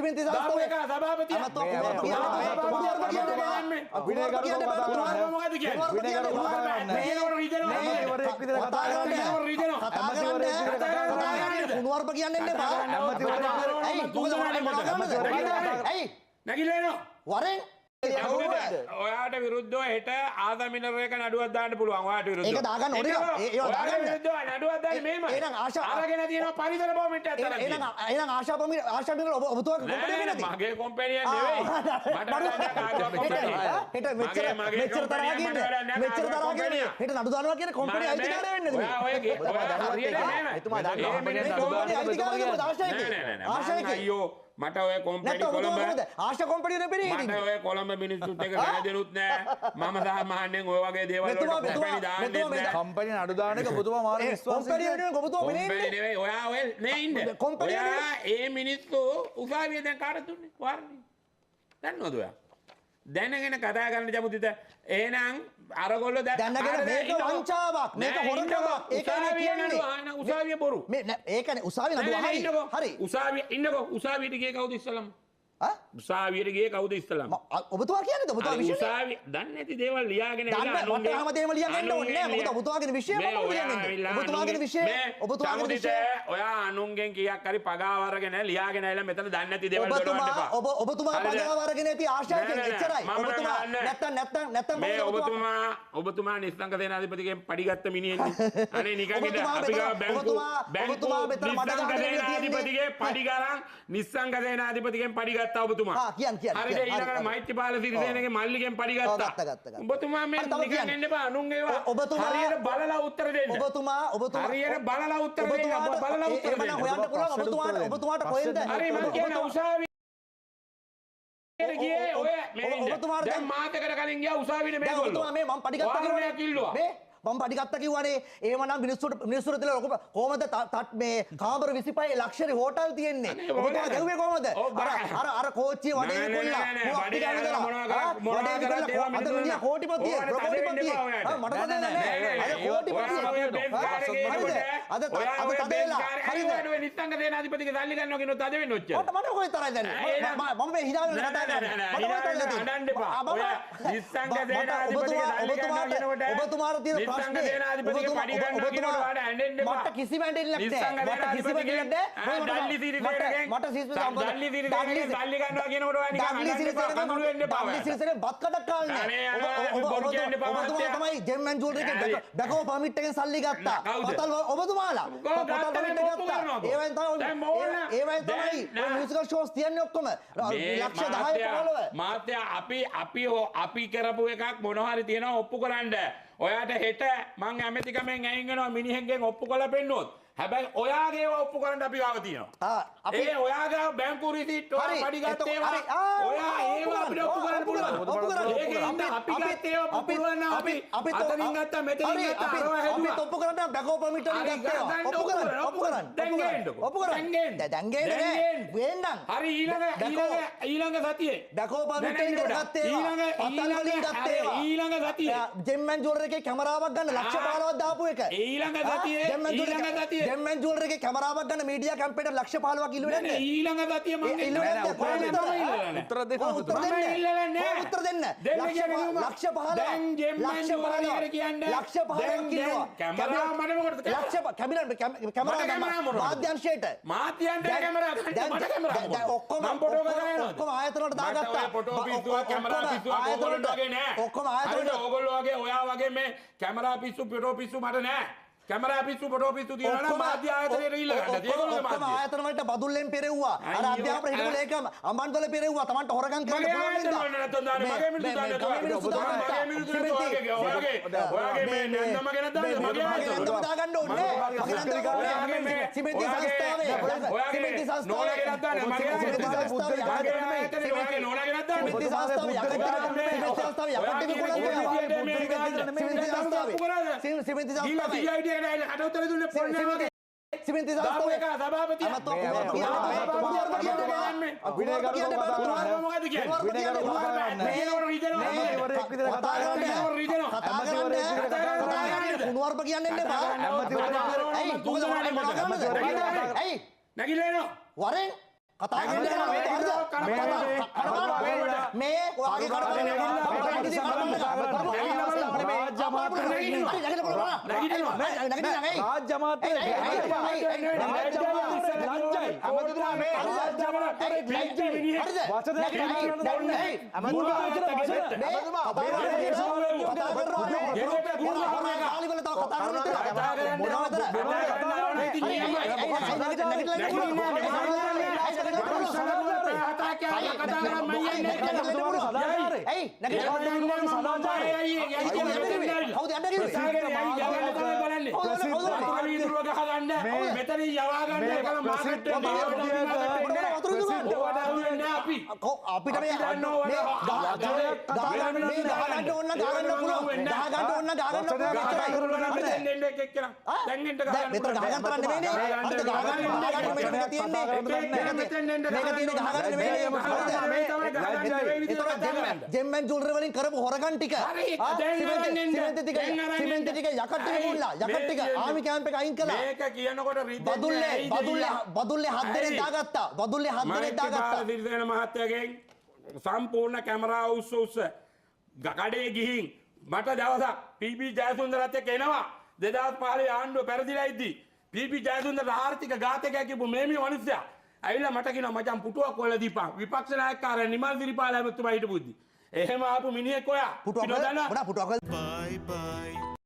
සිමෙන්ති සාස්ත්‍රයේ සභාපතිය ඔයාට විරුද්ධව හෙට ආසමිනරේක නඩුවක් දාන්න පුළුවන්. ඔයාට විරුද්ධව ඒක දාගන්න ඕනේ. ඒක දාගන්න නඩුවක් දාන්න මේම. එහෙනම් ආශා අරගෙන තියෙනවා පරිසර බොමෙන්ට් එකක් තරම්. එහෙනම් ආශා මිනර ඔබතුමා කොම්පැනි නැති. මගේ කොම්පැනි එක නෙවෙයි. හෙට මෙච්චර තරහ කියන්නේ. මෙච්චර තරහ කියන්නේ. හෙට නඩු දානවා කියන කොම්පැනි අයිතිකාරය වෙන්නේ නෙවෙයි. ඔයා හරියට නෑ. එතුමා දාන්න කොම්පැනි අයිතිකාරය ආශායි අයියෝ මට ඔය කොම්පැනි කොළඹ ආශා කොම්පැනි නෙපෙයි මට ඔය කොළඹ මිනිස්සුත් එක ගැන දෙනුත් නෑ. මම සාමාන්‍යයෙන් ඔය වගේ දේවල් වලට කොම්පැනි දාන්නේ නෑ. කම්පැනි නඩු දාන එක ඔබතුමා මාර විශ්වාසයි. කොම්පැනි නෙවෙයි ඔබතුමා මෙනේ කොම්පැනි නෙවෙයි. ඔයා ඔය මේ ඉන්න. ඔයා ඒ මිනිස්සු උසාවිය දැන් කාටද දුන්නේ? වාරණි. දන්නවද ඔයා? දැනගෙන කතා කරන්න ජමුතිත. එහෙනම් අරගොල්ලෝ දැනගෙන මේක වංචාවක්. මේක හොරකමක්. ඒකනේ කියන්නේ. උසාවිය බොරු. මේ ඒකනේ උසාවිය නඩුව හරි. උසාවිය ඉන්නකෝ. උසාවියට ගියේ කවුද ඉස්සලම? උසාවියට ගියේ කවුද ඉස්සලම? ඔබතුමා කියන්නේ ඔබතුමා විශ්ය උසාවිය දන්නේ නැති දේවල් ලියාගෙන ඉන්න මට හැමදේම ලියන්න ඕනේ නෑ. මොකද ඔබතුමාගේ විශ්ය මම ලියන්නේ. ඔබතුමාගේ විශ්ය ඔබතුමාගේ විශ්ය ඔයා අනුන්ගෙන් කීයක් හරි පගාව අරගෙන ලියාගෙන ඇවිල්ලා මෙතන දන්නේ නැති දේවල් වලට එපා. ඔබතුමා පගාව අරගෙන ඇති ආශාවකින් එච්චරයි. ඔබතුමා නැත්තම් මේ ඔබතුමා නිස්සංග සේනාධිපතිගෙන් පඩිගත්ත මිනිහෙන්නේ. අනේ නිකන් ඉඳ අපි ගාව ඔබතුමා මෙතන මඩ සේනාධිපතිගේ පඩි ගරන් නිස්සංග සේනාධිපතිගෙන් පඩිගත්තා ඔබතුමා. කියන්න හරිද? ඊළඟට මෛත්‍රීපාල සිරිසේනගේ මල්ලිගෙන් පඩිගත්තා. ඔබතුමා මේ නිකන් එන්න එපා. අනුන් ඒවා හරියට බලලා උත්තර දෙන්න. ඔබතුමා හරියට බලලා උත්තර දෙන්න. බලලා උත්තර දෙන්න. හොයන්න පුළුවන් ඔබතුමාට කොහෙන්ද? හරි මම කියන උසාවිය ගියේ ඔය මේ ඔබතුමාට දැන් මාතකට කලින් ගියා උසාවියේ මේගොල්ලෝ. ඔබතුමා මේ මම පඩිගත්තා කිව්වා. මම පඩිගත්තා කිව්වනේ. එහෙමනම් මිනිස්සුන්ට තියලා කොහමද මේ කාමර 25 ලක්ෂරි හෝටල් තියෙන්නේ? ඔබතුමා ගැහුවේ කොහමද? අර කෝච්චිය වඩේ කොල්ලා. අද මිනිහා කෝටිපතිය ප්‍රකෝටිපතිය. මට තදෙන්නේ අද කෝටිපතිය. අද තදෙලා. හරිද? නිස්සංග සේනාධිපතිගේ සල්ලි ගන්නවා කියනොත් තද වෙන්න ඔච්චර. මට කොහෙ තරයි දැන්. මම මේ හිතාගෙන කතා කරන්නේ. මට කොහෙ තරයි දැන්. අඬන්න එපා. ඔය නිස්සංග සේනාධිපතිගේ සල්ලි ගන්නවා කියනකොට ඔබතුමාට තියෙන නිස්සංග සේනාධිපතිගේ පඩි ගන්නවා කියනකොට ඔයාලා ඇඬෙන්න එපා. මට කිසිම ඇඬෙල්ලක් නැහැ. මට කිසිම ඇඬෙල්ලක් නැහැ. දල්ලි සිරිසේනගෙන් මට සිරිසේන දල්ලි සිරිසේනගෙන් සල්ලි ගන්නවා කියනකොට ඔයා නිකන් අඬන්න එපා. කඳුළු වෙන්න එපා. දල්ලි සිරිසේන බත් කඩක් කාලේ. ඔබතුමා තමයි ජෙම් ඇන් ජුවලරි එකෙන් බැකෝ පර්මිට් එකෙන් සල්ලි ගත්තා. පතල් ඔබතුමාලා. පතල් පර්මිට් එක ගත්තා. ඒවෙන් තමයි මියුසිකල් ෂෝස් තියන්නේ ඔක්කොම. ලක්ෂ 10 15. මාත්‍යා අපි කරපු එකක් මොනවා හරි තියනවා ඔප්පු කරන්න. ඔයාට හෙට මං ඇමතිකමෙන් ඇයින් වෙනවා මිනිහෙක්ගෙන් ඔප්පු කරලා පෙන්නුවොත්. හැබැයි ඔයාගේ ඒවා ඔප්පු කරන්න අපි ගාව තියෙනවා. ඒ ඔයාගේ බැංකු රිසීට් ඔයා පඩි ගත්ත ඒවා ඔයා ඒවා අපිට ඔප්පු කරන්න පුළුවන්. ඔප්පු කරන්න. ඒකෙන් අපි ගත්ත ඒවා ඔප්පු පුළුවන් නම් අපි අතනින් ගත්තා මෙතනින් ගත්තා අරවා හැදුවා. අපි ඔප්පු කරන්න බැකෝ පර්මිට් එකෙන් ගත්තා. ඔප්පු කරන්න. දැන් ගේන්නකො. ඔප්පු කරන්න. දැන් ගේන්නේ. වෙන්නම්. හරි ඊළඟ සතියේ බැකෝ පර්මිට් එකෙන් ගත්තේ ඒවා. ඊළඟ සතියේ ජෙම් ඇන් ජුවලරි එකේ කැමරාවක් ගන්න ලක්ෂ 15ක් දාපු එක. ඊළඟ සතියේ ජෙම් ඇන් ජුවලරි එකේ කැමරාවක් ගන්න මීඩියා කැම්පේට ලක්ෂ 15ක් ඉල්ලුවේ නැද්ද? ඊළඟ සතිය මම උත්තර දෙන්න උත්තර දෙන්න. උත්තර දෙන්න. ලක්ෂ 15 දැන් ජෙම් ඇන් ජුවලරි කියන්නේ ලක්ෂ 15ක් කිව්වා. කැමරා මට මොකටද? ලක්ෂ කැමරා මාධ්‍යංශයට මාධ්‍යංශයට කැමරා ගන්න මට කැමරා ඔක්කොම මම ෆොටෝ කරගෙන ඔක්කොම ආයතන වලට දාගත්තා. ෆොටෝ පිස්සුව කැමරා පිස්සුව ඕගොල්ලෝ වගේ නෑ. ඔක්කොම ආයතන වලට ඕගොල්ලෝ වගේ ඔයා වගේ මේ කැමරා පිස්සු ෆොටෝ පිස්සු මට නෑ. කැමරා පිස්සු ෆොටෝ පිස්සු තියනවා නම් මාධ්‍ය ආයතනයට ඉල්ල ගන්න. ඒගොල්ලෝ ඔක්කොම ආයතන වලට බදුල්ලෙන් පෙරෙව්වා. අර අධ්‍යාපන හිටපු ලේකම් අම්බන්තොල පෙරෙව්වා. Tamanට හොරගම් කරන්න පුළුවන් නේද? මගේ මිනිස්සු ඔයාගේ මේ නන්දම ගැන දාන්න මගේ නන්දම දාගන්න ඕනේ. මගේ නන්දම සිමෙන්ති සංස්ථාවේ සිමෙන්ති සංස්ථාවේ නෝනා ගෙනත් දාන්න මගේ සිමෙන්ති සංස්ථාවේ ඔයාගේ නෝනා ගෙනත් දාන්න සිමෙන්ති සංස්ථාවේ සිමෙන්ති සංස්ථාවේ අඩවතර දුන්නේ පොන්නේ වගේ සිමෙන්ති සංස්ථාවේ සභාපතිය මොකද කියන්නේ? නැගිලා එනවා වරෙන් කතා කරන්නේ ජෙම්මන් ජුවලරි වලින් කරපු හොරගම් ටික සිමෙන්ති ටික යකට් ටික මුල්ලා යකට් ටික ආමි කැම්ප් එක අයින් කළා මේක කියනකොට රිදෙන්නේ බදුල්ලේ 7 දෙනෙක් දාගත්තා බදුල්ලේ 7 දෙනෙක් දාගත්තා සිරිසේන මහත්තයාගෙන් සම්පූර්ණ කැමරා උස්ස කඩේ ගිහින් මට දවසක් පීපී ජයසුන්දරත් එක්ක එනවා 2015 ආණ්ඩුව පෙරදිලා ඉද්දි පීපී ජයසුන්දර ආර්ථික ඝාතකයා කියපු මේ මිනිස්සයා ඇවිල්ලා මට කියනවා මචං පුටුවක් කොල්ල දීපන් විපක්ෂ 나යකකාරයා නිමල් සිරිපාල හැමතුමා හිටපු ඉද්දි එහෙම ආපු මිනිහෙක් ඔයා පුටුවක් බye bye